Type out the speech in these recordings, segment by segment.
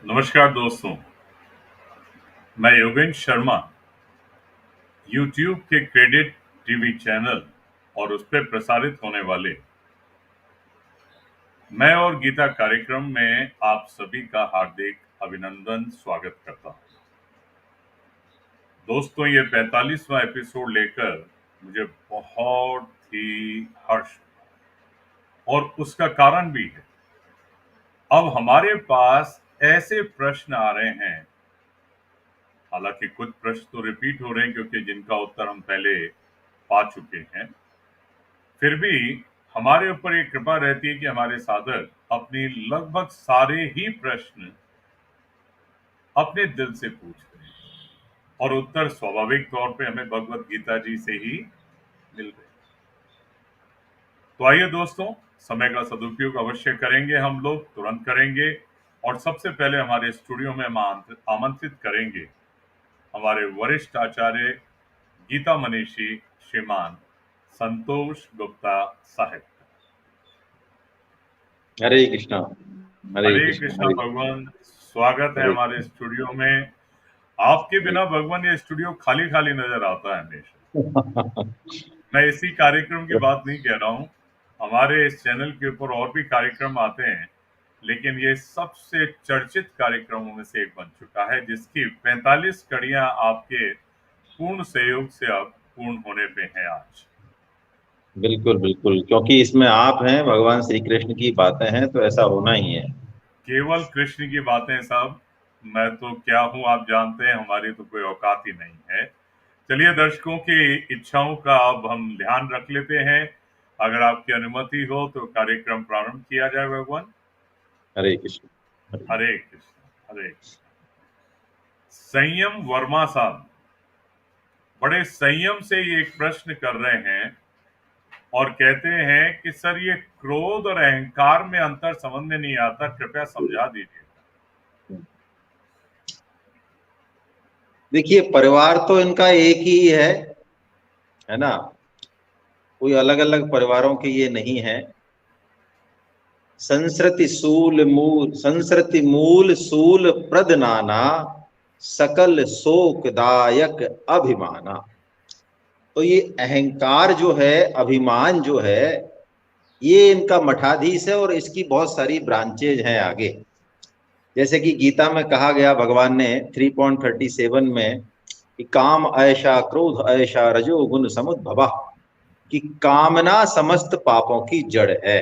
नमस्कार दोस्तों, मैं योगेंद्र शर्मा यूट्यूब के क्रेडिट टीवी चैनल और उस पर प्रसारित होने वाले मैं और गीता कार्यक्रम में आप सभी का हार्दिक अभिनंदन स्वागत करता हूं। दोस्तों, ये 45वां एपिसोड लेकर मुझे बहुत ही हर्ष और उसका कारण भी है। अब हमारे पास ऐसे प्रश्न आ रहे हैं, हालांकि कुछ प्रश्न तो रिपीट हो रहे हैं क्योंकि जिनका उत्तर हम पहले पा चुके हैं। फिर भी हमारे ऊपर एक कृपा रहती है कि हमारे साधक अपनी लगभग सारे ही प्रश्न अपने दिल से पूछते हैं और उत्तर स्वाभाविक तौर पे हमें भगवत गीता जी से ही मिल रहे हैं। तो आइए दोस्तों, समय का सदुपयोग अवश्य करेंगे, हम लोग तुरंत करेंगे और सबसे पहले हमारे स्टूडियो में हम आमंत्रित करेंगे हमारे वरिष्ठ आचार्य गीता मनीषी श्रीमान संतोष गुप्ता साहिब। हरे कृष्णा। हरे हरे कृष्णा। कृष्णा हरे भगवान, स्वागत है हरे हमारे स्टूडियो में। आपके हरे बिना भगवान ये स्टूडियो खाली खाली नजर आता है हमेशा। मैं इसी कार्यक्रम की बात नहीं कह रहा हूँ, हमारे इस चैनल के ऊपर और भी कार्यक्रम आते हैं, लेकिन ये सबसे चर्चित कार्यक्रमों में से एक बन चुका है जिसकी 45 कड़ियां आपके पूर्ण सहयोग से अब पूर्ण होने पे हैं आज। बिल्कुल बिल्कुल, क्योंकि इसमें आप हैं, भगवान श्री कृष्ण की बातें हैं, तो ऐसा होना ही है। केवल कृष्ण की बातें सब, मैं तो क्या हूँ आप जानते हैं, हमारी तो कोई औकात ही नहीं है। चलिए, दर्शकों की इच्छाओं का अब हम ध्यान रख लेते हैं। अगर आपकी अनुमति हो तो कार्यक्रम प्रारंभ किया जाए भगवान। हरे कृष्ण। हरे हरे कृष्ण, हरे कृष्ण। संयम वर्मा साहब बड़े संयम से ये एक प्रश्न कर रहे हैं और कहते हैं कि सर, ये क्रोध और अहंकार में अंतर समझ में नहीं आता, कृपया समझा दीजिए। देखिए, परिवार तो इनका एक ही है ना। कोई अलग अलग परिवारों के ये नहीं है। संस्कृति मूल सूल प्रद नाना, सकल शोकदायक अभिमाना। तो ये अहंकार जो है, अभिमान जो है, ये इनका मठाधीश है और इसकी बहुत सारी ब्रांचेज हैं आगे। जैसे कि गीता में कहा गया, भगवान ने 3.37 में, कि काम ऐशा क्रोध ऐशा रजोगुण समुद्भवा, कि कामना समस्त पापों की जड़ है।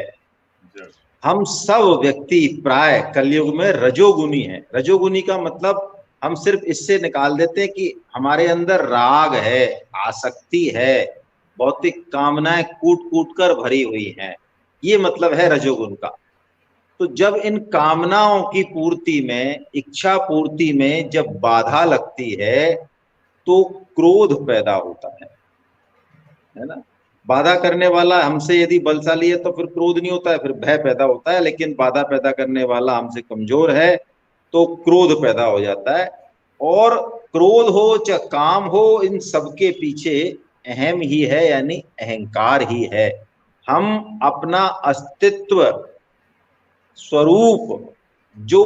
जय। हम सब व्यक्ति प्राय कलयुग में रजोगुनी हैं। रजोगुनी का मतलब हम सिर्फ इससे निकाल देते हैं कि हमारे अंदर राग है, आसक्ति है, भौतिक कामनाएं कूट कूट कर भरी हुई हैं। ये मतलब है रजोगुण का। तो जब इन कामनाओं की पूर्ति में, इच्छा पूर्ति में जब बाधा लगती है, तो क्रोध पैदा होता है ना। बाधा करने वाला हमसे यदि बलशाली है तो फिर क्रोध नहीं होता है, फिर भय पैदा होता है। लेकिन बाधा पैदा करने वाला हमसे कमजोर है तो क्रोध पैदा हो जाता है। और क्रोध हो चाहे काम हो, इन सबके पीछे अहम ही है, यानी अहंकार ही है। हम अपना अस्तित्व, स्वरूप जो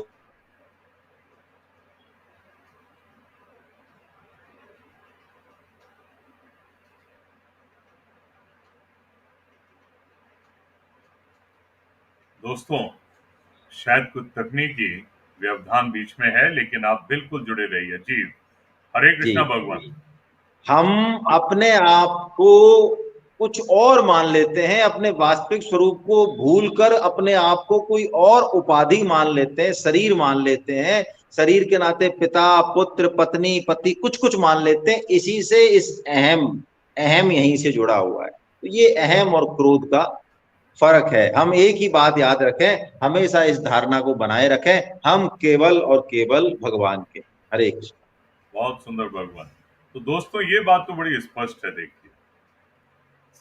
दोस्तों, शायद कुछ तकनीकी व्यवधान बीच में है, लेकिन आप बिल्कुल जुड़े रहिए जी। हरे जी, कृष्णा भगवान। हम अपने आप को कुछ और मान लेते हैं, अपने वास्तविक स्वरूप को भूलकर अपने आप को कोई और उपाधि मान लेते हैं, शरीर मान लेते हैं। शरीर के नाते पिता पुत्र पत्नी पति कुछ कुछ मान लेते हैं। इसी से इस अहम अहम यहीं से जुड़ा हुआ है। तो ये अहम और क्रोध का फर्क है। हम एक ही बात याद रखें, हमेशा इस धारणा को बनाए रखें, हम केवल और केवल भगवान के। हरे कृष्ण। बहुत सुंदर भगवान। तो दोस्तों, ये बात तो बड़ी स्पष्ट है। देखिए,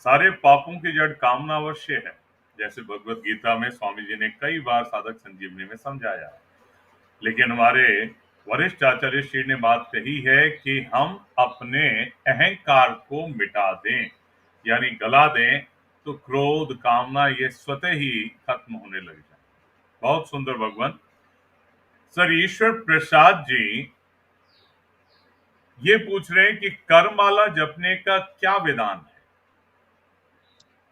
सारे पापों की जड़ कामना अवश्य है, जैसे भगवत गीता में स्वामी जी ने कई बार साधक संजीवनी में समझाया है। लेकिन हमारे वरिष्ठ आचार्य श्री ने बात कही है कि हम अपने अहंकार को मिटा दें, यानी गला दें, तो क्रोध कामना ये स्वतः ही खत्म होने लग जाए। बहुत सुंदर भगवान। सर ईश्वर प्रसाद जी ये पूछ रहे हैं कि करमाला जपने का क्या विधान है।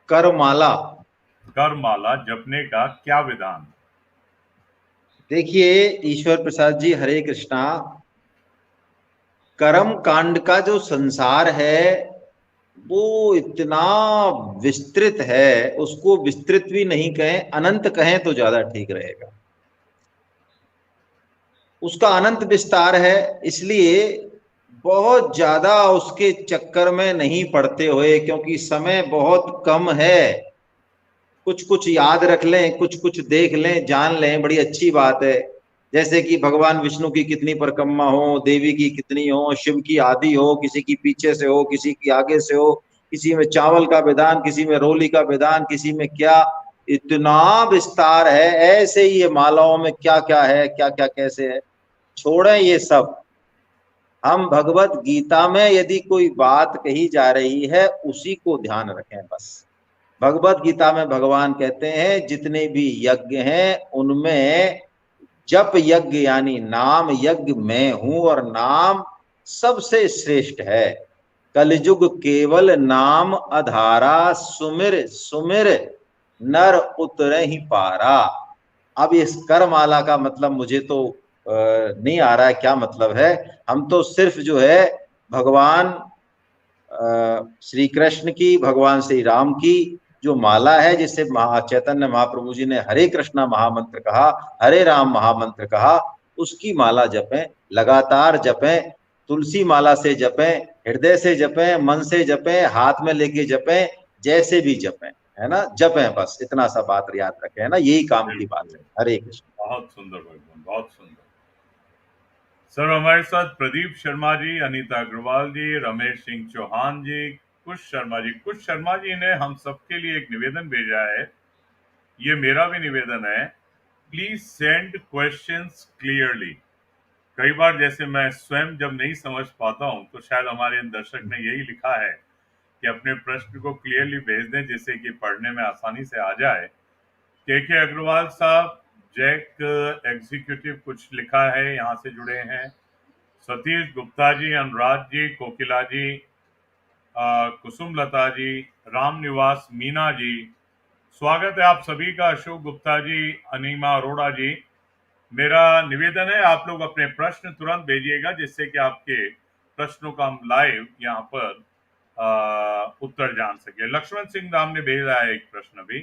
करमाला, करमाला जपने का क्या विधान है? देखिए ईश्वर प्रसाद जी, हरे कृष्णा। कर्म कांड का जो संसार है वो इतना विस्तृत है, उसको विस्तृत भी नहीं कहें, अनंत कहें तो ज्यादा ठीक रहेगा। उसका अनंत विस्तार है, इसलिए बहुत ज्यादा उसके चक्कर में नहीं पड़ते हुए, क्योंकि समय बहुत कम है, कुछ कुछ याद रख लें, कुछ कुछ देख लें, जान लें, बड़ी अच्छी बात है। जैसे कि भगवान विष्णु की कितनी परिक्रमा हो, देवी की कितनी हो, शिव की आदि हो, किसी की पीछे से हो, किसी की आगे से हो, किसी में चावल का विधान, किसी में रोली का विधान, किसी में क्या, इतना विस्तार है। ऐसे ही ये मालाओं में क्या क्या है, क्या क्या कैसे है, छोड़ें ये सब। हम भगवत गीता में यदि कोई बात कही जा रही है उसी को ध्यान रखें बस। भगवत गीता में भगवान कहते हैं जितने भी यज्ञ हैं उनमें जप यज्ञ यानी नाम यज्ञ मैं हूं, और नाम सबसे श्रेष्ठ है। कलयुग केवल नाम आधारा, सुमिर सुमिर नर उतर ही पारा। अब इस करमाला का मतलब मुझे तो नहीं आ रहा है क्या मतलब है। हम तो सिर्फ जो है भगवान श्री कृष्ण की, भगवान श्री राम की जो माला है, जिसे चैतन्य महाप्रभु जी ने हरे कृष्णा महामंत्र कहा, हरे राम महामंत्र कहा, उसकी माला जपें, लगातार जपें, तुलसी माला से जपें, हृदय से जपें, मन से जपें, हाथ में लेके जपें, जैसे भी जपें, है ना, जपें, बस इतना सा बात याद रखें, है ना, यही काम की बात है। हरे कृष्ण। बहुत सुंदर भगवान, बहुत सुंदर। सर हमारे साथ प्रदीप शर्मा जी, अनीता अग्रवाल जी, रमेश सिंह चौहान जी, कुश शर्मा जी। कुश शर्मा जी ने हम सबके लिए एक निवेदन भेजा है, ये मेरा भी निवेदन है। Please send questions clearly. कई बार जैसे मैं स्वयं जब नहीं समझ पाता हूं तो शायद हमारे इन दर्शक ने यही लिखा है कि अपने प्रश्न को क्लियरली भेज दें जिससे कि पढ़ने में आसानी से आ जाए। के अग्रवाल साहब, जैक एग्जीक्यूटिव कुछ लिखा है, यहाँ से जुड़े हैं। सतीश गुप्ता जी, अनुराग जी, कोकिला जी, कुसुम लता जी, राम निवास मीना जी, स्वागत है आप सभी का। अशोक गुप्ता जी, अनीमा अरोड़ा जी। मेरा निवेदन है आप लोग अपने प्रश्न तुरंत भेजिएगा जिससे कि आपके प्रश्नों का हम लाइव यहाँ पर उत्तर जान सके। लक्ष्मण सिंह राम ने भेजा है एक प्रश्न भी,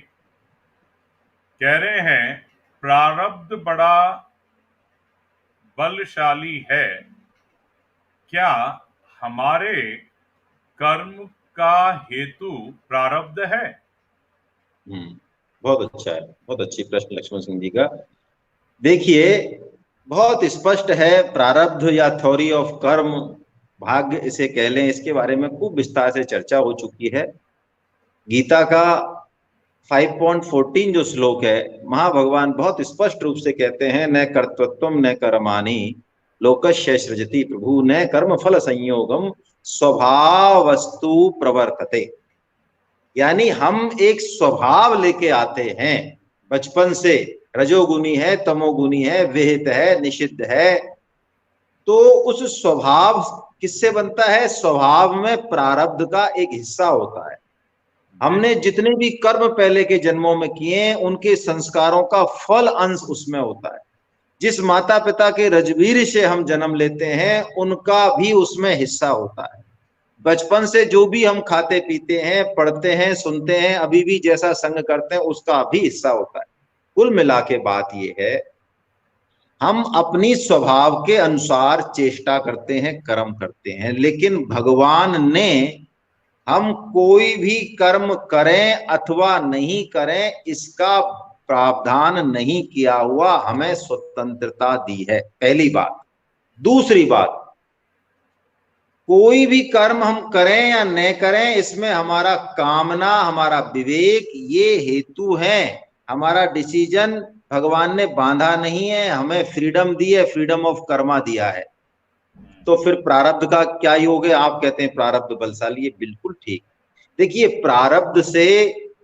कह रहे हैं प्रारब्ध बड़ा बलशाली है, क्या हमारे कर्म का हेतु प्रारब्ध है? बहुत अच्छा है, बहुत अच्छी प्रश्न लक्ष्मण सिंह जी का। देखिए बहुत स्पष्ट है, प्रारब्ध या थ्योरी ऑफ कर्म, भाग्य इसे कह लें, इसके बारे में खूब विस्तार से चर्चा हो चुकी है। गीता का 5.14 जो श्लोक है, महाभगवान बहुत स्पष्ट रूप से कहते हैं, न कर्तृत्वम न कर्माणि लोकस्य सृजति प्रभु न कर्म फल संयोगम स्वभाव वस्तु प्रवर्तते। यानी हम एक स्वभाव लेके आते हैं बचपन से, रजोगुनी है, तमोगुनी है, विहित है, निषिद्ध है। तो उस स्वभाव किससे बनता है? स्वभाव में प्रारब्ध का एक हिस्सा होता है। हमने जितने भी कर्म पहले के जन्मों में किए उनके संस्कारों का फल अंश उसमें होता है। जिस माता पिता के रजवीर से हम जन्म लेते हैं उनका भी उसमें हिस्सा होता है। बचपन से जो भी हम खाते पीते हैं, पढ़ते हैं, सुनते हैं, अभी भी जैसा संग करते हैं उसका भी हिस्सा होता है। कुल मिला के बात यह है, हम अपनी स्वभाव के अनुसार चेष्टा करते हैं, कर्म करते हैं, लेकिन भगवान ने हम कोई भी कर्म करें अथवा नहीं करें इसका प्रावधान नहीं किया हुआ, हमें स्वतंत्रता दी है, पहली बात। दूसरी बात, कोई भी कर्म हम करें या न करें इसमें हमारा कामना, हमारा विवेक ये हेतु है। हमारा डिसीजन भगवान ने बांधा नहीं है, हमें फ्रीडम दी है, फ्रीडम ऑफ कर्मा दिया है। तो फिर प्रारब्ध का क्या योग है? आप कहते हैं प्रारब्ध बलशाली है, बिल्कुल ठीक। देखिए प्रारब्ध से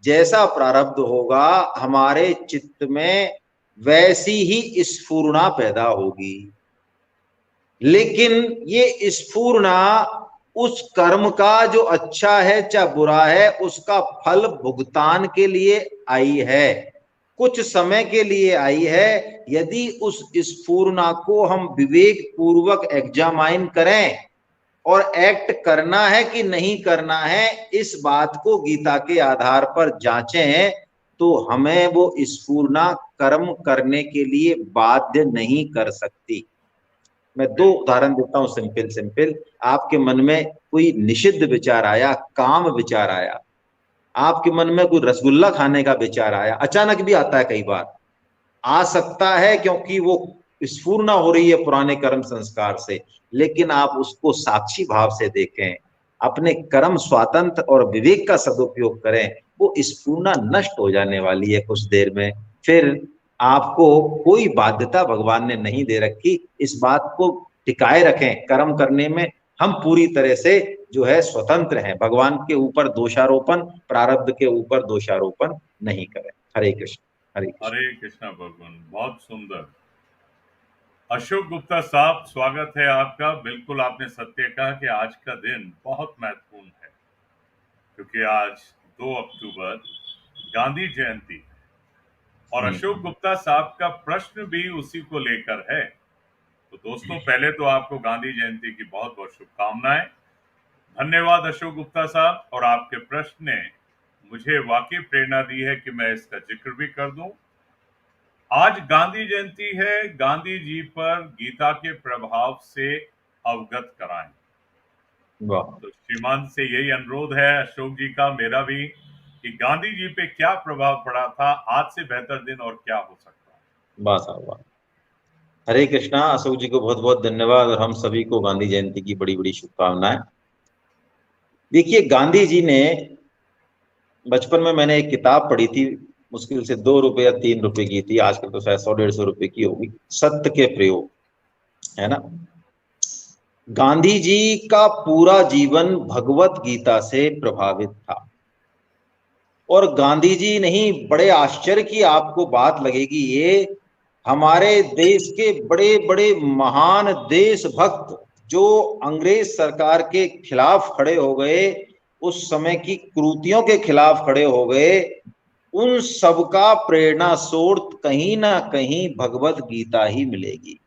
जैसा प्रारब्ध होगा हमारे चित्त में वैसी ही स्फूर्णा पैदा होगी। लेकिन ये स्फूर्णा उस कर्म का जो अच्छा है चाहे बुरा है उसका फल भुगतान के लिए आई है, कुछ समय के लिए आई है। यदि उस स्फूर्णा को हम विवेक पूर्वक एग्जामाइन करें और एक्ट करना है कि नहीं करना है, इस बात को गीता के आधार पर जांचें, तो हमें वो स्फूर्णा कर्म करने के लिए बाध्य नहीं कर सकती। मैं दो उदाहरण देता हूं, सिंपल सिंपल। आपके मन में कोई निषिद्ध विचार आया, काम विचार आया, आपके मन में कोई रसगुल्ला खाने का विचार आया, अचानक भी आता है, कई बार आ सकता है क्योंकि वो स्फूर्णा हो रही है पुराने कर्म संस्कार से। लेकिन आप उसको साक्षी भाव से देखें, अपने कर्म स्वातंत्र और विवेक का सदुपयोग करें, वो स्फूर्णा नष्ट हो जाने वाली है कुछ देर में। फिर आपको कोई बाध्यता भगवान ने नहीं दे रखी। इस बात को टिकाए रखें, कर्म करने में हम पूरी तरह से जो है स्वतंत्र हैं। भगवान के ऊपर दोषारोपण, प्रारब्ध के ऊपर दोषारोपण नहीं करें। हरे कृष्ण, हरे कृष्ण। हरे कृष्णा भगवान, बहुत सुंदर। अशोक गुप्ता साहब, स्वागत है आपका। बिल्कुल आपने सत्य कहा कि आज का दिन बहुत महत्वपूर्ण है, क्योंकि आज 2 अक्टूबर गांधी जयंती है। और अशोक गुप्ता साहब का प्रश्न भी उसी को लेकर है। तो दोस्तों, पहले तो आपको गांधी जयंती की बहुत बहुत शुभकामनाएं। धन्यवाद अशोक गुप्ता साहब। और आपके प्रश्न ने मुझे वाकई प्रेरणा दी है कि मैं इसका जिक्र भी कर दूं। आज गांधी जयंती है, गांधी जी पर गीता के प्रभाव से अवगत कराएं। वाह, तो श्रीमान से यही अनुरोध है अशोक जी का, मेरा भी, कि गांधी जी पे क्या प्रभाव पड़ा था, आज से बेहतर दिन और क्या हो सकता है। वाह साहब, वाह। हरे कृष्णा। अशोक जी को बहुत बहुत धन्यवाद और हम सभी को गांधी जयंती की बड़ी बड़ी शुभकामनाएं। देखिए, गांधी जी ने, बचपन में मैंने एक किताब पढ़ी थी, मुश्किल से 2 रुपए या 3 रुपए की थी, आजकल तो शायद 100-150 रुपए की होगी, सत्य के प्रयोग, है ना। गांधी जी का पूरा जीवन भगवत गीता से प्रभावित था। और गांधी जी नहीं, बड़े आश्चर्य की आपको बात लगेगी ये, हमारे देश के बड़े बड़े महान देशभक्त जो अंग्रेज सरकार के खिलाफ खड़े हो गए, उस समय की कुरीतियों के खिलाफ खड़े हो गए, उन सबका प्रेरणा स्रोत कहीं ना कहीं भगवत गीता ही मिलेगी।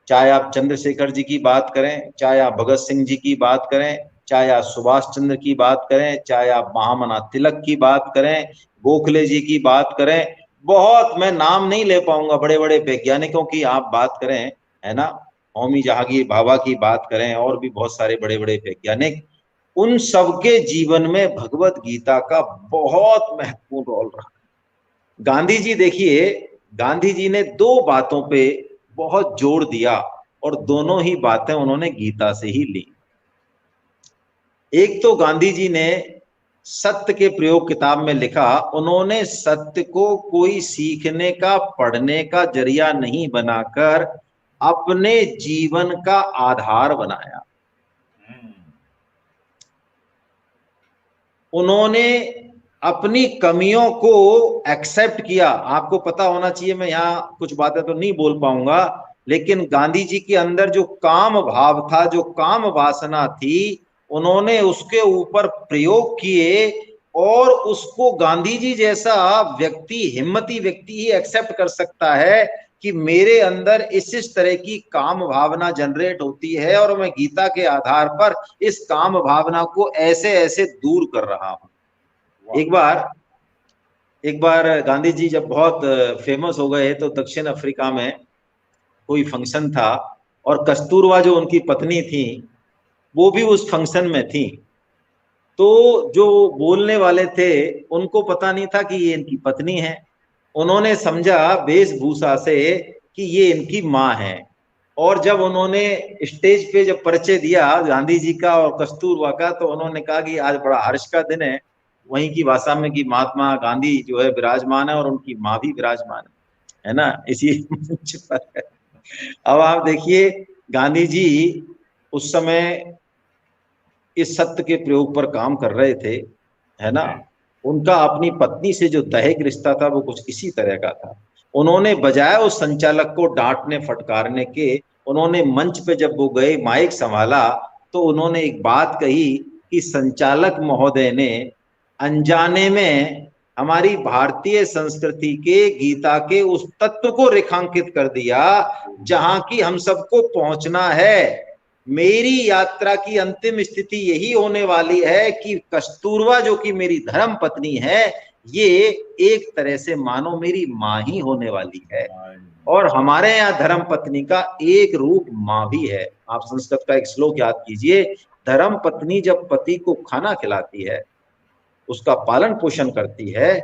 चाहे आप चंद्रशेखर जी की बात करें, चाहे आप भगत सिंह जी की बात करें, चाहे आप सुभाष चंद्र की बात करें, चाहे आप महामना तिलक की बात करें, गोखले जी की बात करें, बहुत, मैं नाम नहीं ले पाऊंगा, बड़े बड़े वैज्ञानिकों की आप बात करें, है ना, होमी जहांगीर भाभा की बात करें, और भी बहुत सारे बड़े बड़े वैज्ञानिक, उन सबके जीवन में भगवत गीता का बहुत महत्वपूर्ण रोल रहा। गांधी जी देखिए, गांधी जी ने दो बातों पे बहुत जोर दिया और दोनों ही बातें उन्होंने गीता से ही ली। एक तो गांधी जी ने सत्य के प्रयोग किताब में लिखा, उन्होंने सत्य को कोई सीखने का, पढ़ने का जरिया नहीं बनाकर अपने जीवन का आधार बनाया। उन्होंने अपनी कमियों को एक्सेप्ट किया। आपको पता होना चाहिए, मैं यहाँ कुछ बातें तो नहीं बोल पाऊंगा, लेकिन गांधी जी के अंदर जो काम भाव था, जो काम वासना थी, उन्होंने उसके ऊपर प्रयोग किए और उसको गांधी जी जैसा व्यक्ति, हिम्मती व्यक्ति ही एक्सेप्ट कर सकता है कि मेरे अंदर इस तरह की काम भावना जनरेट होती है और मैं गीता के आधार पर इस काम भावना को ऐसे ऐसे दूर कर रहा हूं। एक बार गांधी जी जब बहुत फेमस हो गए तो दक्षिण अफ्रीका में कोई फंक्शन था और कस्तूरबा जो उनकी पत्नी थी वो भी उस फंक्शन में थी। तो जो बोलने वाले थे उनको पता नहीं था कि ये इनकी पत्नी है। उन्होंने समझा वेशभूषा से कि ये इनकी माँ है। और जब उन्होंने स्टेज पे जब परिचय दिया गांधी जी का और कस्तूरबा का, तो उन्होंने कहा कि आज बड़ा हर्ष का दिन है, वहीं की भाषा में कि महात्मा गांधी जो है विराजमान है और उनकी माँ भी विराजमान है ना, इसी मंच पर। अब आप देखिए, गांधी जी उस समय इस सत्य के प्रयोग पर काम कर रहे थे, है ना। उनका अपनी पत्नी से जो दैहिक रिश्ता था वो कुछ इसी तरह का था। उन्होंने बजाय उस संचालक को डांटने फटकारने के, उन्होंने मंच पे जब वो गए, माइक संभाला, तो उन्होंने एक बात कही कि संचालक महोदय ने अनजाने में हमारी भारतीय संस्कृति के, गीता के उस तत्व को रेखांकित कर दिया जहां की हम सबको पहुंचना है। मेरी यात्रा की अंतिम स्थिति यही होने वाली है कि कस्तूरबा जो कि मेरी धर्म पत्नी है, ये एक तरह से मानो मेरी माँ ही होने वाली है। और हमारे यहाँ धर्म पत्नी का एक रूप माँ भी है। आप संस्कृत का एक श्लोक याद कीजिए, धर्म पत्नी जब पति को खाना खिलाती है, उसका पालन पोषण करती है,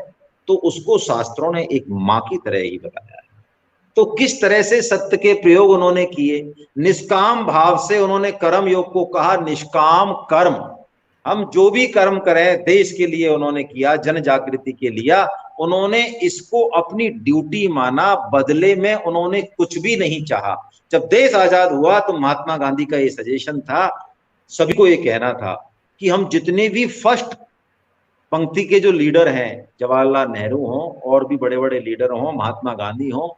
तो उसको शास्त्रों ने एक माँ की तरह ही बताया है। तो किस तरह से सत्य के प्रयोग उन्होंने किए, निष्काम भाव से उन्होंने कर्म योग को कहा निष्काम कर्म। हम जो भी कर्म करें देश के लिए उन्होंने किया, जन जागृति के लिए उन्होंने इसको अपनी ड्यूटी माना, बदले में उन्होंने कुछ भी नहीं चाहा। जब देश आजाद हुआ तो महात्मा गांधी का ये सजेशन था, सभी को ये कहना था कि हम जितने भी फर्स्ट पंक्ति के जो लीडर हैं, जवाहरलाल नेहरू हों और भी बड़े बड़े लीडर हों, महात्मा गांधी हों,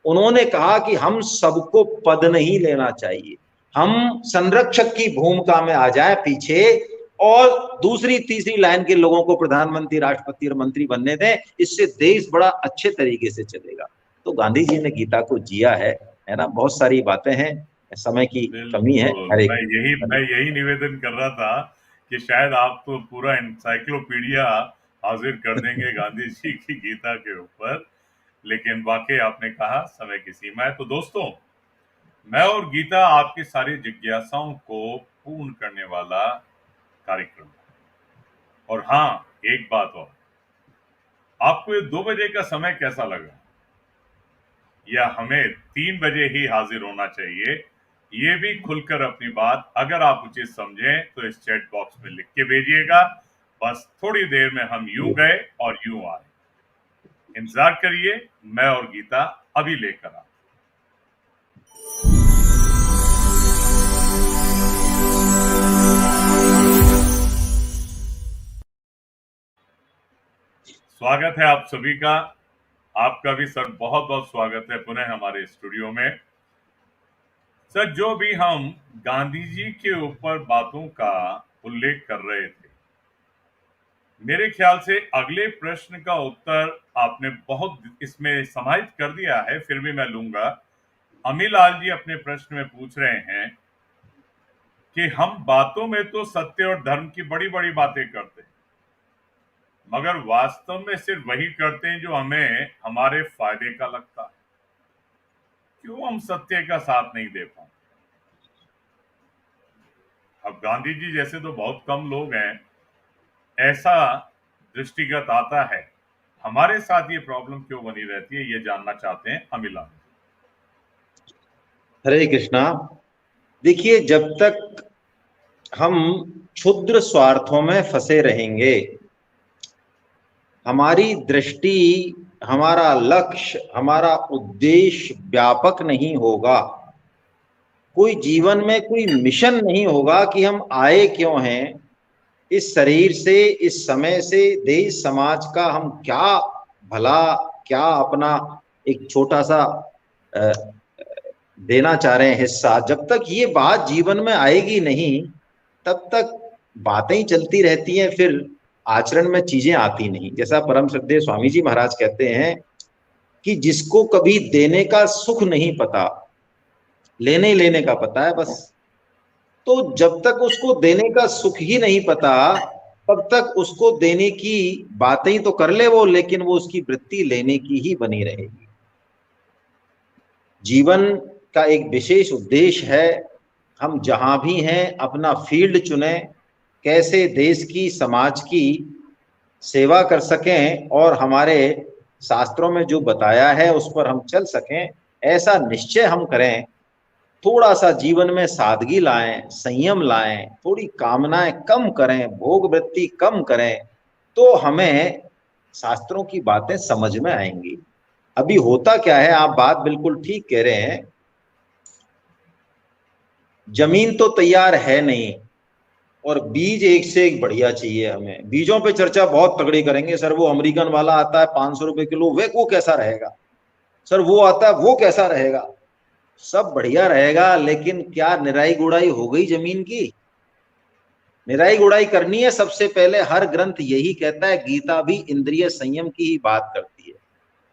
उन्होंने कहा कि हम सबको पद नहीं लेना चाहिए, हम संरक्षक की भूमिका में आ जाए पीछे, और दूसरी तीसरी लाइन के लोगों को प्रधानमंत्री, राष्ट्रपति और मंत्री बनने दें, इससे देश बड़ा अच्छे तरीके से चलेगा। तो गांधी जी ने गीता को जिया है ना। बहुत सारी बातें हैं, समय की कमी है। मैं यही निवेदन कर रहा था कि शायद आप तो पूरा इंसाइक्लोपीडिया हाजिर कर देंगे गांधी जी की गीता के ऊपर, लेकिन वाकई आपने कहा समय की सीमा है। तो दोस्तों, मैं और गीता आपकी सारी जिज्ञासाओं को पूर्ण करने वाला कार्यक्रम है। और हाँ, एक बात और, आपको ये 2 बजे का समय कैसा लगा, या हमें 3 बजे ही हाजिर होना चाहिए, ये भी खुलकर अपनी बात अगर आप उचित समझें तो इस चैट बॉक्स में लिख के भेजिएगा। बस थोड़ी देर में हम यूं गए और यूं आए। इंतजार करिए, मैं और गीता अभी लेकर आ। स्वागत है आप सभी का। आपका भी सर बहुत बहुत स्वागत है पुनः हमारे स्टूडियो में। सर, जो भी हम गांधी जी के ऊपर बातों का उल्लेख कर रहे थे, मेरे ख्याल से अगले प्रश्न का उत्तर आपने बहुत इसमें समाहित कर दिया है, फिर भी मैं लूंगा। अमीलाल जी अपने प्रश्न में पूछ रहे हैं कि हम बातों में तो सत्य और धर्म की बड़ी बड़ी बातें करते हैं, मगर वास्तव में सिर्फ वही करते हैं जो हमें हमारे फायदे का लगता है। क्यों हम सत्य का साथ नहीं दे पाते? अब गांधी जी जैसे तो बहुत कम लोग हैं, ऐसा दृष्टिगत आता है। हमारे साथ ये प्रॉब्लम क्यों बनी रहती है, ये जानना चाहते हैं अमीलाल। हरे कृष्णा। देखिए, जब तक हम क्षुद्र स्वार्थों में फंसे रहेंगे, हमारी दृष्टि, हमारा लक्ष्य, हमारा उद्देश्य व्यापक नहीं होगा, कोई जीवन में कोई मिशन नहीं होगा कि हम आए क्यों हैं, इस शरीर से, इस समय से देश समाज का हम क्या भला, क्या अपना एक छोटा सा देना चाह रहे हैं हिस्सा, जब तक ये बात जीवन में आएगी नहीं, तब तक बातें ही चलती रहती हैं, फिर आचरण में चीजें आती नहीं। जैसा परम श्रद्धेय स्वामी जी महाराज कहते हैं कि जिसको कभी देने का सुख नहीं पता, लेने ही लेने का पता है बस। तो जब तक उसको देने का सुख ही नहीं पता, तब तक उसको देने की बातें ही तो कर ले वो, लेकिन वो उसकी वृत्ति लेने की ही बनी रहेगी। जीवन का एक विशेष उद्देश्य है, हम जहां भी हैं अपना फील्ड चुने, कैसे देश की, समाज की सेवा कर सकें और हमारे शास्त्रों में जो बताया है उस पर हम चल सकें, ऐसा निश्चय हम करें। थोड़ा सा जीवन में सादगी लाएं, संयम लाएं, थोड़ी कामनाएं कम करें, भोग वृत्ति कम करें, तो हमें शास्त्रों की बातें समझ में आएंगी। अभी होता क्या है, आप बात बिल्कुल ठीक कह रहे हैं, जमीन तो तैयार है नहीं और बीज एक से एक बढ़िया चाहिए हमें। बीजों पे चर्चा बहुत तगड़ी करेंगे, सर वो अमेरिकन वाला आता है 500 रुपए किलो, वो कैसा रहेगा, सर वो आता है, वो कैसा रहेगा? सब बढ़िया रहेगा, लेकिन क्या निराई गुड़ाई हो गई जमीन की? निराई गुड़ाई करनी है सबसे पहले। हर ग्रंथ यही कहता है, गीता भी इंद्रिय संयम की ही बात करती है।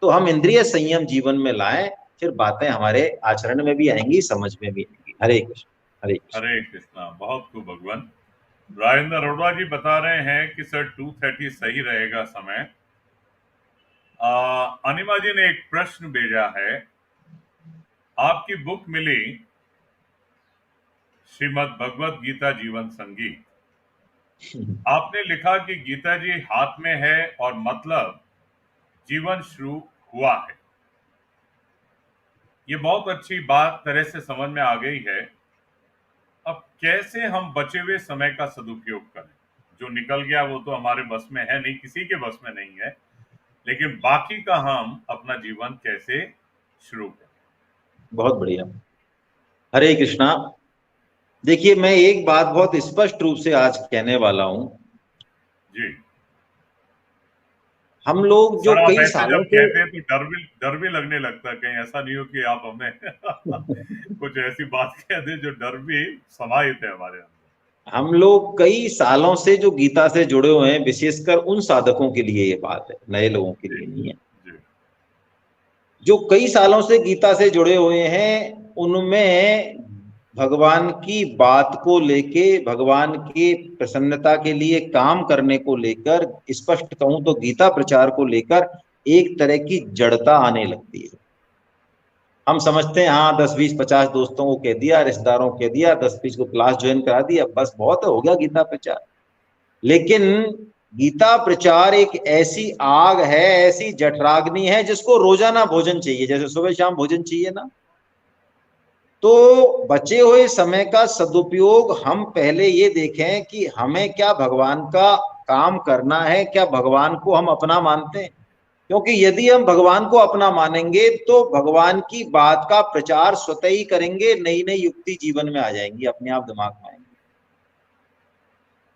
तो हम इंद्रिय संयम जीवन में लाएं, फिर बातें हमारे आचरण में भी आएंगी, समझ में भी आएंगी। हरे कृष्ण, हरे कृष्ण। हरे कृष्णा, बहुत खूब भगवान। राजेंद्र अरोड़ा जी बता रहे हैं कि सर 2:30 सही रहेगा समय। अनिमा जी ने एक प्रश्न भेजा है। आपकी बुक मिली, श्रीमद् भगवत गीता जीवन संगीत। आपने लिखा कि गीता जी हाथ में है और मतलब जीवन शुरू हुआ है। ये बहुत अच्छी बात तरह से समझ में आ गई है। अब कैसे हम बचे हुए समय का सदुपयोग करें? जो निकल गया वो तो हमारे बस में है नहीं, किसी के बस में नहीं है, लेकिन बाकी का हम अपना जीवन कैसे शुरू करें? बहुत बढ़िया। हरे कृष्णा। देखिए, मैं एक बात बहुत स्पष्ट रूप से आज कहने वाला हूं। जी हम लोग जो सर, आप कई ऐसे सालों जब से कहते हैं तो डर भी लगने लगता है, कहीं ऐसा नहीं हो कि आप हमें कुछ ऐसी बात कह दें जो डर भी समाहित है हमारे अंदर। हम लोग कई सालों से जो गीता से जुड़े हुए हैं, विशेषकर उन साधकों के लिए ये बात है, नए लोगों के जी लिए नहीं है। जी जो कई सालों से गीता से जुड़े हुए हैं, उनमें भगवान की बात को लेके, भगवान की प्रसन्नता के लिए काम करने को लेकर, स्पष्ट कहूं तो गीता प्रचार को लेकर एक तरह की जड़ता आने लगती है। हम समझते हैं हाँ, 10 20 50 दोस्तों को कह दिया, रिश्तेदारों को कह दिया, 10 20 को क्लास ज्वाइन करा दिया, बस बहुत हो गया गीता प्रचार। लेकिन गीता प्रचार एक ऐसी आग है, ऐसी जठराग्नि है, जिसको रोजाना भोजन चाहिए, जैसे सुबह शाम भोजन चाहिए ना। तो बचे हुए समय का सदुपयोग हम पहले ये देखें कि हमें क्या भगवान का काम करना है, क्या भगवान को हम अपना मानते हैं। क्योंकि यदि हम भगवान को अपना मानेंगे तो भगवान की बात का प्रचार स्वतः ही करेंगे, नई नई युक्ति जीवन में आ जाएंगी, अपने आप दिमाग में आएंगी।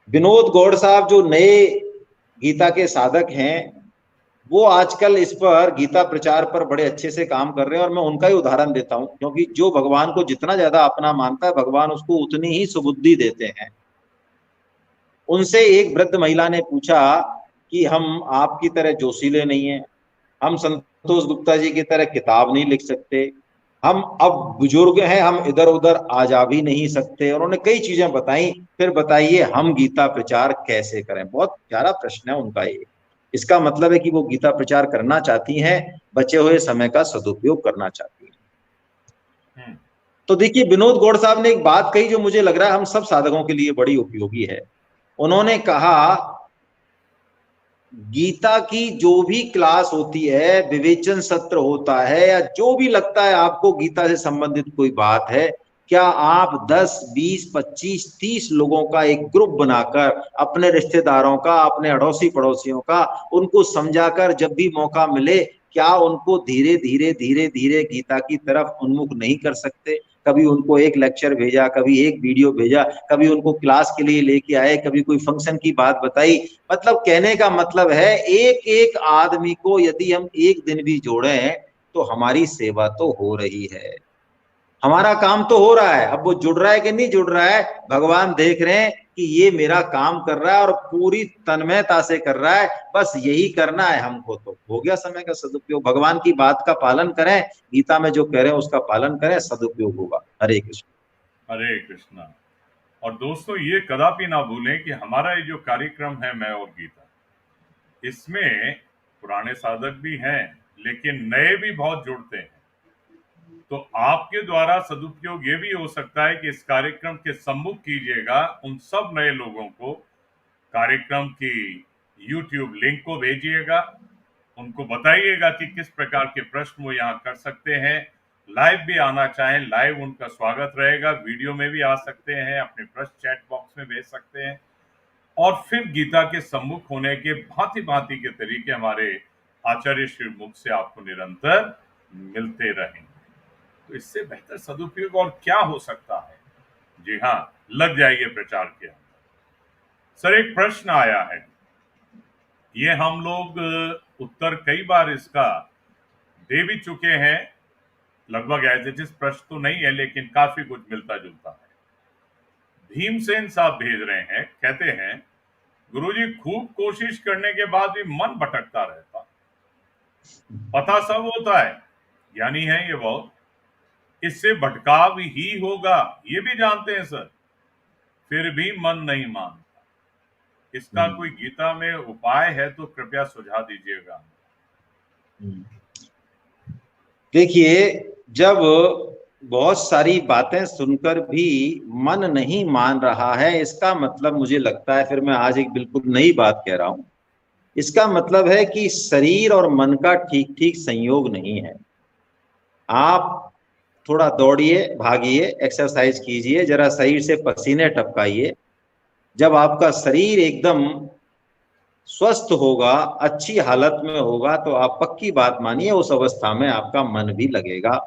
विनोद गौड़ साहब जो नए गीता के साधक हैं, वो आजकल इस पर गीता प्रचार पर बड़े अच्छे से काम कर रहे हैं, और मैं उनका ही उदाहरण देता हूं, क्योंकि जो भगवान को जितना ज्यादा अपना मानता है, भगवान उसको उतनी ही सुबुद्धि देते हैं। उनसे एक वृद्ध महिला ने पूछा कि हम आपकी तरह जोशीले नहीं हैं, हम संतोष गुप्ता जी की तरह किताब नहीं लिख सकते, हम अब बुजुर्ग हैं, हम इधर उधर आ जा भी नहीं सकते। उन्होंने कई चीजें बताई। फिर बताइए हम गीता प्रचार कैसे करें? बहुत प्यारा प्रश्न है उनका ये। इसका मतलब है कि वो गीता प्रचार करना चाहती हैं, बचे हुए समय का सदुपयोग करना चाहती हैं। हम्म तो देखिए, विनोद गौड़ साहब ने एक बात कही जो मुझे लग रहा है हम सब साधकों के लिए बड़ी उपयोगी है। उन्होंने कहा, गीता की जो भी क्लास होती है, विवेचन सत्र होता है, या जो भी लगता है आपको गीता से संबंधित कोई बात है, क्या आप 10 20 25 30 लोगों का एक ग्रुप बनाकर, अपने रिश्तेदारों का, अपने अड़ोसी पड़ोसियों का, उनको समझाकर जब भी मौका मिले, क्या उनको धीरे धीरे धीरे धीरे गीता की तरफ उन्मुख नहीं कर सकते? कभी उनको एक लेक्चर भेजा, कभी एक वीडियो भेजा, कभी उनको क्लास के लिए लेके आए, कभी कोई फंक्शन की बात बताई। मतलब कहने का मतलब है, एक एक आदमी को यदि हम एक दिन भी जोड़े तो हमारी सेवा तो हो रही है, हमारा काम तो हो रहा है। अब वो जुड़ रहा है कि नहीं जुड़ रहा है, भगवान देख रहे हैं कि ये मेरा काम कर रहा है और पूरी तन्मयता से कर रहा है, बस यही करना है हमको। तो हो गया समय का सदुपयोग। भगवान की बात का पालन करें, गीता में जो कह रहे हैं उसका पालन करें, सदुपयोग होगा। हरे कृष्ण। हरे कृष्णा। और दोस्तों, ये कदापि ना भूलें कि हमारा ये जो कार्यक्रम है, मैं और गीता, इसमें पुराने साधक भी हैं, लेकिन नए भी बहुत जुड़ते हैं। तो आपके द्वारा सदुपयोग ये भी हो सकता है कि इस कार्यक्रम के सम्मुख कीजिएगा उन सब नए लोगों को, कार्यक्रम की यूट्यूब लिंक को भेजिएगा, उनको बताइएगा कि किस प्रकार के प्रश्न वो यहाँ कर सकते हैं। लाइव भी आना चाहें, लाइव उनका स्वागत रहेगा, वीडियो में भी आ सकते हैं, अपने प्रश्न चैट बॉक्स में भेज सकते हैं। और फिर गीता के सम्मुख होने के भांति भांति के तरीके हमारे आचार्य श्री मुख से आपको निरंतर मिलते रहेंगे। तो इससे बेहतर सदुपयोग और क्या हो सकता है? जी हाँ, लग जाइए प्रचार के अंदर। सर, एक प्रश्न आया है, ये हम लोग उत्तर कई बार इसका दे भी चुके हैं, लगभग एज इट इज प्रश्न तो नहीं है लेकिन काफी कुछ मिलता जुलता है। भीमसेन साहब भेज रहे हैं, कहते हैं गुरुजी खूब कोशिश करने के बाद भी मन भटकता रहता, पता सब होता है, यानी है ये बहुत, इससे भटकाव ही होगा ये भी जानते हैं सर, फिर भी मन नहीं मानता, इसका कोई गीता में उपाय है तो कृपया सुझाव दीजिएगा। देखिए, जब बहुत सारी बातें सुनकर भी मन नहीं मान रहा है, इसका मतलब मुझे लगता है, फिर मैं आज एक बिल्कुल नई बात कह रहा हूं, इसका मतलब है कि शरीर और मन का ठीक ठीक संयोग नहीं है। आप थोड़ा दौड़िए, भागिए, एक्सरसाइज कीजिए, जरा शरीर से पसीने टपकाइए। जब आपका शरीर एकदम स्वस्थ होगा, अच्छी हालत में होगा, तो आप पक्की बात मानिए उस अवस्था में आपका मन भी लगेगा।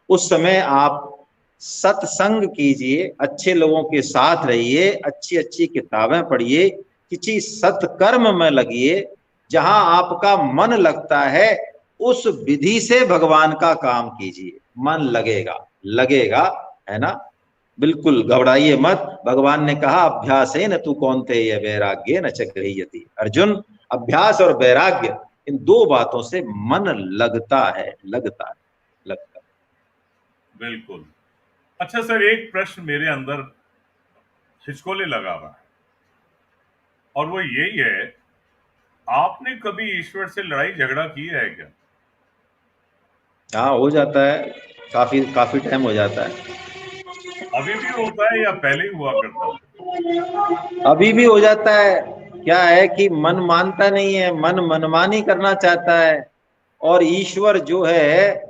उस समय आप सत्संग कीजिए, अच्छे लोगों के साथ रहिए, अच्छी अच्छी किताबें पढ़िए, किसी सत्कर्म में लगिए। जहां आपका मन लगता है उस विधि से भगवान का काम कीजिए, मन लगेगा, लगेगा, है ना। बिल्कुल घबराइए मत। भगवान ने कहा अभ्यास है न तू कौनते ये वैराग्य न च गृह्यति। अर्जुन, अभ्यास और वैराग्य, इन दो बातों से मन लगता है, लगता है, लगता है। बिल्कुल। अच्छा सर, एक प्रश्न मेरे अंदर हिचकोले लगा हुआ है और वो यही है, आपने कभी ईश्वर से लड़ाई झगड़ा किया है क्या? हाँ, हो जाता है, काफी काफी टाइम हो जाता है। अभी भी होता है या पहले ही हुआ करता था? अभी भी हो जाता है। क्या है कि मन मानता नहीं है, मन मनमानी करना चाहता है, और ईश्वर जो है,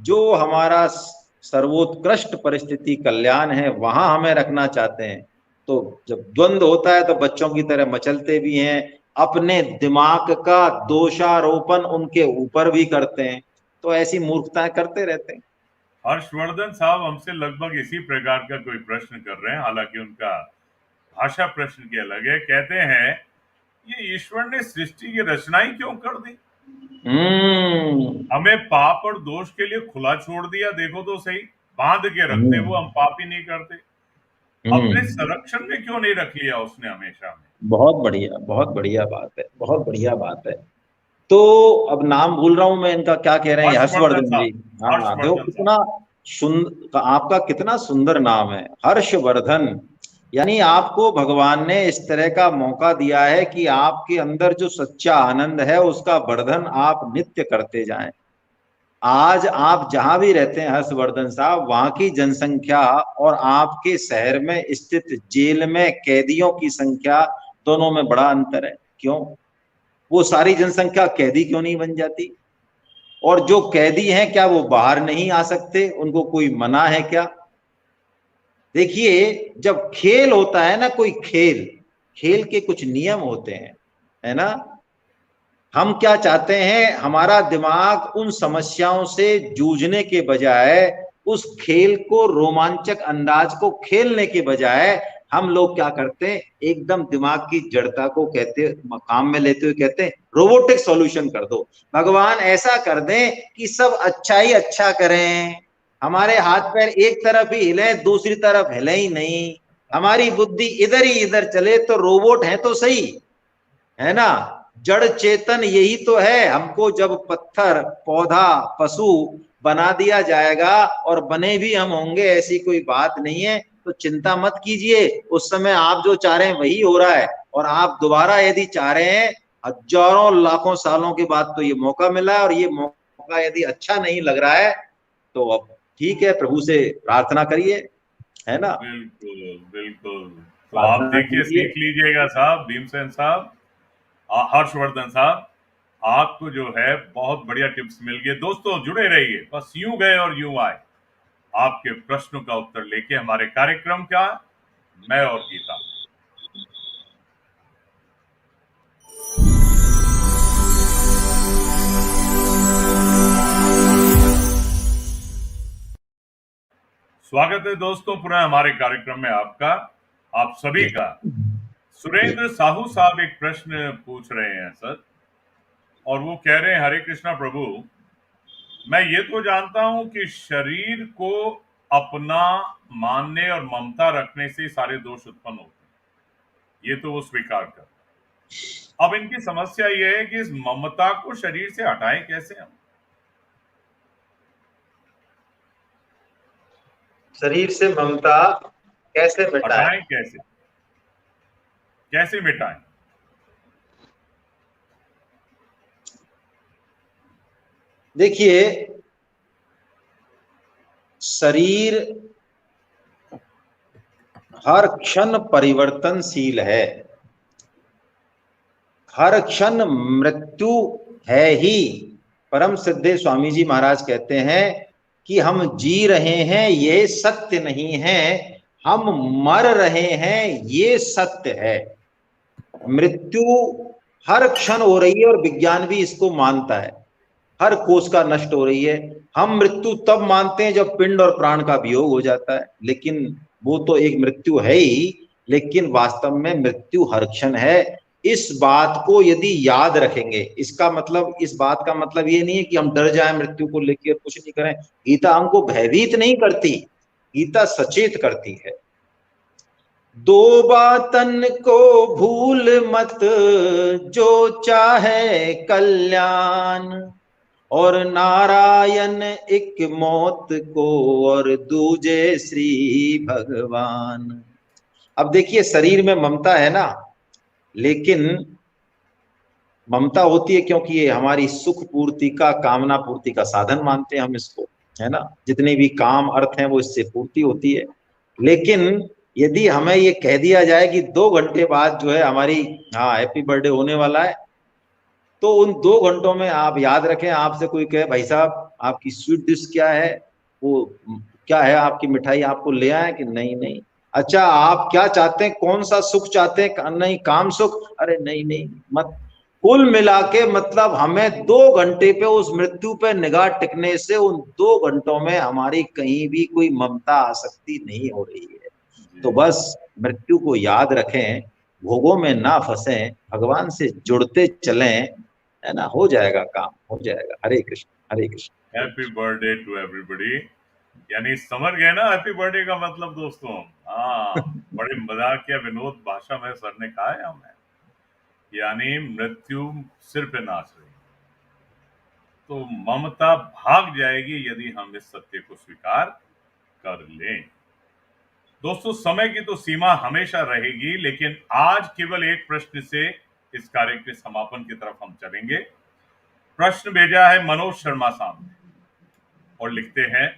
जो हमारा सर्वोत्कृष्ट परिस्थिति कल्याण है, वहां हमें रखना चाहते हैं। तो जब द्वंद्व होता है तो बच्चों की तरह मचलते भी हैं, अपने दिमाग का दोषारोपण उनके ऊपर भी करते हैं, तो ऐसी मूर्खताएं करते रहते हैं। हर्षवर्धन साहब हमसे लगभग इसी प्रकार का कोई प्रश्न कर रहे हैं, हालांकि उनका भाषा प्रश्न की अलग है। कहते हैं ये ईश्वर ने सृष्टि की रचना ही क्यों कर दी, हम्म। हमें पाप और दोष के लिए खुला छोड़ दिया, देखो तो सही, बांध के रखते वो, हम पाप ही नहीं करते, अपने हम्म। संरक्षण में क्यों नहीं रख लिया उसने हमेशा में? बहुत बढ़िया, बहुत बढ़िया बात है, बहुत बढ़िया बात है। तो अब नाम भूल रहा हूं मैं इनका, क्या कह रहे हैं, हर्षवर्धन हर्षवर्धन जी। साहब, हाँ, देखो हर्षवर्धन साहब। कितना सुंदर, आपका कितना सुंदर नाम है, हर्षवर्धन। यानी आपको भगवान ने इस तरह का मौका दिया है कि आपके अंदर जो सच्चा आनंद है उसका वर्धन आप नित्य करते जाएं। आज आप जहां भी रहते हैं हर्षवर्धन साहब, वहां की जनसंख्या और आपके शहर में स्थित जेल में कैदियों की संख्या, दोनों में बड़ा अंतर है। क्यों? वो सारी जनसंख्या कैदी क्यों नहीं बन जाती? और जो कैदी हैं, क्या वो बाहर नहीं आ सकते? उनको कोई मना है क्या? देखिए, जब खेल होता है ना, कोई खेल, खेल के कुछ नियम होते हैं, है ना। हम क्या चाहते हैं, हमारा दिमाग उन समस्याओं से जूझने के बजाय, उस खेल को, रोमांचक अंदाज को खेलने के बजाय, हम लोग क्या करते हैं, एकदम दिमाग की जड़ता को कहते, काम में लेते हुए कहते हैं रोबोटिक सॉल्यूशन कर दो। भगवान ऐसा कर दें कि सब अच्छा ही अच्छा करें, हमारे हाथ पैर एक तरफ ही हिले, दूसरी तरफ हिले ही नहीं, हमारी बुद्धि इधर ही इधर चले, तो रोबोट है तो सही, है ना। जड़ चेतन यही तो है। हमको जब पत्थर, पौधा, पशु बना दिया जाएगा, और बने भी हम होंगे, ऐसी कोई बात नहीं है, तो चिंता मत कीजिए। उस समय आप जो चाह रहे हैं वही हो रहा है, और आप दोबारा यदि चाह रहे हैं, हजारों लाखों सालों के बाद तो ये मौका मिला है, और ये मौका यदि अच्छा नहीं लग रहा है तो अब ठीक है, प्रभु से प्रार्थना करिए, है ना। बिल्कुल बिल्कुल। तो आप प्रार्थना देखिए, कीजिए। सीख लीजिएगा साहब, भीमसेन साहब, हर्षवर्धन साहब, आपको जो है बहुत बढ़िया टिप्स मिल गए। दोस्तों जुड़े रहिए, बस यूं गए और यूं आए, आपके प्रश्नों का उत्तर लेके हमारे कार्यक्रम का, मैं और गीता। स्वागत है दोस्तों पुनः हमारे कार्यक्रम में आपका, आप सभी का। सुरेंद्र साहू साहब एक प्रश्न पूछ रहे हैं सर, और वो कह रहे हैं, हरे कृष्णा प्रभु, मैं ये तो जानता हूं कि शरीर को अपना मानने और ममता रखने से ही सारे दोष उत्पन्न होते हैं, ये तो वो स्वीकार कर। अब इनकी समस्या ये है कि इस ममता को शरीर से हटाएं कैसे हम। शरीर से ममता कैसे मिटाएं? हटाएं कैसे, कैसे मिटाएं। देखिए, शरीर हर क्षण परिवर्तनशील है, हर क्षण मृत्यु है ही। परम सिद्धे स्वामी जी महाराज कहते हैं कि हम जी रहे हैं ये सत्य नहीं है, हम मर रहे हैं ये सत्य है। मृत्यु हर क्षण हो रही है और विज्ञान भी इसको मानता है, हर कोष का नष्ट हो रही है। हम मृत्यु तब मानते हैं जब पिंड और प्राण का वियोग हो जाता है, लेकिन वो तो एक मृत्यु है ही, लेकिन वास्तव में मृत्यु हर क्षण है। इस बात को यदि याद रखेंगे, इसका मतलब, इस बात का मतलब ये नहीं है कि हम डर जाएं मृत्यु को लेकर कुछ नहीं करें। गीता हमको भयभीत नहीं करती, गीता सचेत करती है। दो बातन को भूल मत, जो चाहे कल्याण, और नारायण एक मौत को, और दूजे श्री भगवान। अब देखिए, शरीर में ममता है ना, लेकिन ममता होती है क्योंकि ये हमारी सुख पूर्ति का, कामना पूर्ति का साधन मानते हैं हम इसको, है ना। जितने भी काम अर्थ हैं वो इससे पूर्ति होती है। लेकिन यदि हमें ये कह दिया जाए कि 2 घंटे बाद जो है हमारी, हाँ, हैप्पी बर्थडे होने वाला है, तो उन 2 घंटों में आप याद रखें, आपसे कोई कहे भाई साहब आपकी स्वीट डिश क्या है, वो क्या है आपकी मिठाई, आपको ले आए कि नहीं नहीं। अच्छा, आप क्या चाहते हैं, कौन सा सुख चाहते हैं, नहीं काम सुख, अरे नहीं नहीं मत। कुल मिला के मतलब हमें 2 घंटे पे उस मृत्यु पे निगाह टिकने से उन 2 घंटों में हमारी कहीं भी कोई ममता आसक्ति नहीं हो रही है। तो जी। बस मृत्यु को याद रखें, भोगों में ना फंसें, भगवान से जुड़ते चलें, है ना, हो जाएगा काम, हो जाएगा। Hare Krishna, Hare Krishna. Happy birthday to everybody, यानी समझ गए ना हैप्पी बर्थडे का मतलब दोस्तों। हाँ, बड़े मजाकिया विनोद भाषा में सर ने कहा है हमें, यानी मृत्यु सिर पे नाच रही, तो ममता भाग जाएगी यदि हम इस सत्य को स्वीकार कर लें। दोस्तों, समय की तो सीमा हमेशा रहेगी, लेकिन आज केवल एक प्रश्न से इस कार्य के समापन की तरफ हम चलेंगे। प्रश्न भेजा है मनोज शर्मा साहब ने और लिखते हैं,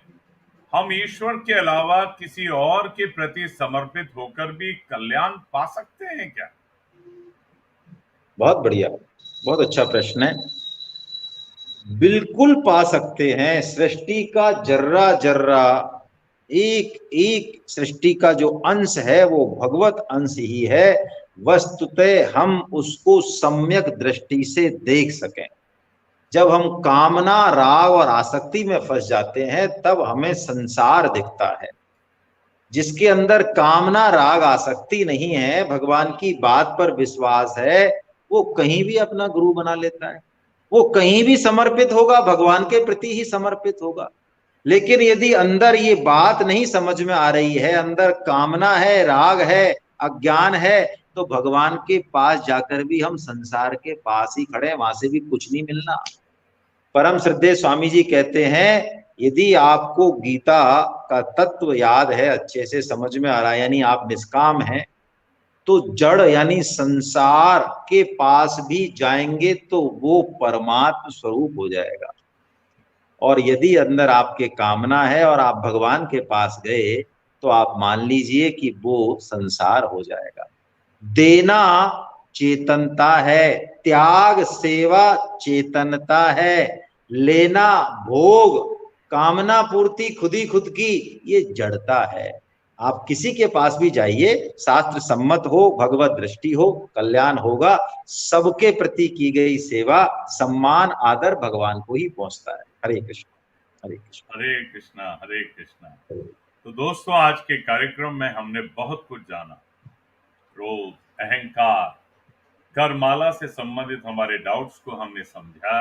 हम ईश्वर के अलावा किसी और के प्रति समर्पित होकर भी कल्याण पा सकते हैं क्या। बहुत बढ़िया, बहुत अच्छा प्रश्न है। बिल्कुल पा सकते हैं। सृष्टि का जर्रा जर्रा, एक एक सृष्टि का जो अंश है वो भगवत अंश ही है। वस्तुतः हम उसको सम्यक दृष्टि से देख सकें। जब हम कामना, राग और आसक्ति में फंस जाते हैं तब हमें संसार दिखता है। जिसके अंदर कामना, राग, आसक्ति नहीं है, भगवान की बात पर विश्वास है, वो कहीं भी अपना गुरु बना लेता है, वो कहीं भी समर्पित होगा, भगवान के प्रति ही समर्पित होगा। लेकिन यदि अंदर ये बात नहीं समझ में आ रही है, अंदर कामना है, राग है, अज्ञान है, तो भगवान के पास जाकर भी हम संसार के पास ही खड़े, वहां से भी कुछ नहीं मिलना। परम श्रद्धेय स्वामी जी कहते हैं, यदि आपको गीता का तत्व याद है, अच्छे से समझ में आ रहा है, यानी आप निष्काम हैं, तो जड़ यानी संसार के पास भी जाएंगे तो वो परमात्म स्वरूप हो जाएगा। और यदि अंदर आपके कामना है और आप भगवान के पास गए, तो आप मान लीजिए कि वो संसार हो जाएगा। देना चेतनता है, त्याग सेवा चेतनता है, लेना भोग, कामना पूर्ति खुद ही खुद की, ये जड़ता है। आप किसी के पास भी जाइए, शास्त्र सम्मत हो, भगवत दृष्टि हो, कल्याण होगा। सबके प्रति की गई सेवा, सम्मान, आदर भगवान को ही पहुंचता है। हरे कृष्ण, हरे कृष्ण। हरे कृष्णा, हरे कृष्णा। तो दोस्तों, आज के कार्यक्रम में हमने बहुत कुछ जाना। क्रोध, अहंकार, करमाला से संबंधित हमारे डाउट्स को हमने समझा,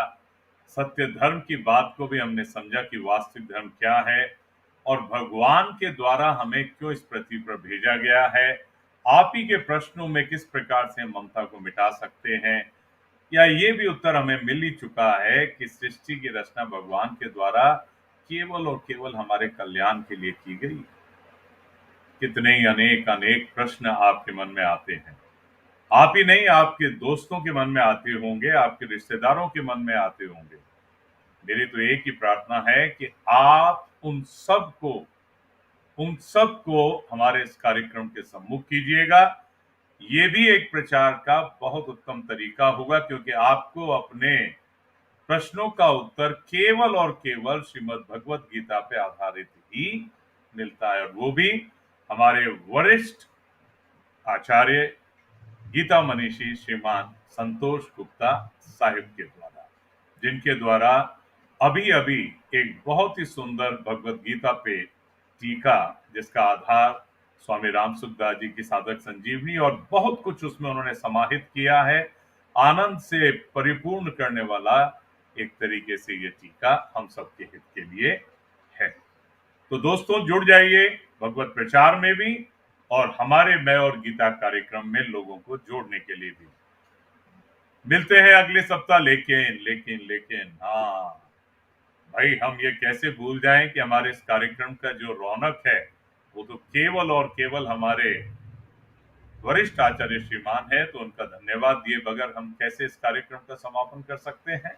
सत्य धर्म की बात को भी हमने समझा कि वास्तविक धर्म क्या है और भगवान के द्वारा हमें क्यों इस पृथ्वी पर भेजा गया है। आप ही के प्रश्नों में किस प्रकार से हम ममता को मिटा सकते हैं, या ये भी उत्तर हमें मिल ही चुका है कि सृष्टि की रचना भगवान के द्वारा केवल और केवल हमारे कल्याण के लिए की गई। कितने ही अनेक अनेक प्रश्न आपके मन में आते हैं, आप ही नहीं, आपके दोस्तों के मन में आते होंगे, आपके रिश्तेदारों के मन में आते होंगे। मेरी तो एक ही प्रार्थना है कि आप उन सबको हमारे इस कार्यक्रम के सम्मुख कीजिएगा। ये भी एक प्रचार का बहुत उत्तम तरीका होगा, क्योंकि आपको अपने प्रश्नों का उत्तर केवल और केवल श्रीमद् भगवत गीता पे आधारित ही मिलता है, और वो भी हमारे वरिष्ठ आचार्य गीता मनीषी श्रीमान संतोष गुप्ता साहिब के द्वारा, जिनके द्वारा अभी अभी एक बहुत ही सुंदर भगवत गीता पे टीका, जिसका आधार स्वामी राम सुखदास जी की साधक संजीवनी और बहुत कुछ उसमें उन्होंने समाहित किया है, आनंद से परिपूर्ण करने वाला एक तरीके से ये टीका हम सबके हित के लिए है। तो दोस्तों, जुड़ जाइए भगवत प्रचार में भी और हमारे मैं और गीता कार्यक्रम में लोगों को जोड़ने के लिए भी। मिलते हैं अगले सप्ताह। लेकिन लेकिन लेकिन हाँ भाई, हम ये कैसे भूल जाएं कि हमारे इस कार्यक्रम का जो रौनक है वो तो केवल और केवल हमारे वरिष्ठ आचार्य श्रीमान है। तो उनका धन्यवाद दिए बगैर हम कैसे इस कार्यक्रम का समापन कर सकते हैं।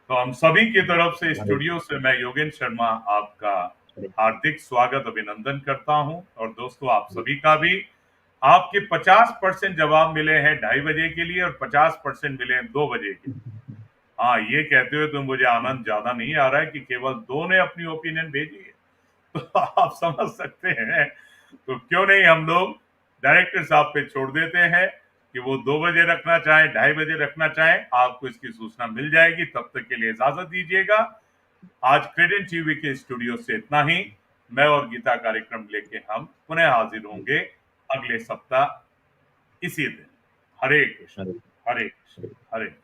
तो हम सभी की तरफ से स्टूडियो से मैं योगेंद्र शर्मा आपका हार्दिक स्वागत अभिनंदन करता हूं। और दोस्तों, आप सभी का भी। आपके 50% जवाब मिले हैं 2:30 बजे के लिए और 50% मिले हैं 2 बजे के लिए। हाँ, ये कहते हुए तो मुझे आनंद ज्यादा नहीं आ रहा है कि केवल 2 ने अपनी ओपिनियन भेजी है, तो आप समझ सकते हैं। तो क्यों नहीं हम लोग डायरेक्टर साहब पे छोड़ देते हैं कि वो 2 बजे रखना चाहें, 2:30 बजे रखना चाहें, आपको इसकी सूचना मिल जाएगी। तब तक के लिए इजाजत दीजिएगा। आज क्रेडेंट टीवी के स्टूडियो से इतना ही। मैं और गीता कार्यक्रम लेके हम पुनः हाजिर होंगे अगले सप्ताह इसी दिन। हरे कृष्ण, हरे कृष्ण, हरे कृष्ण।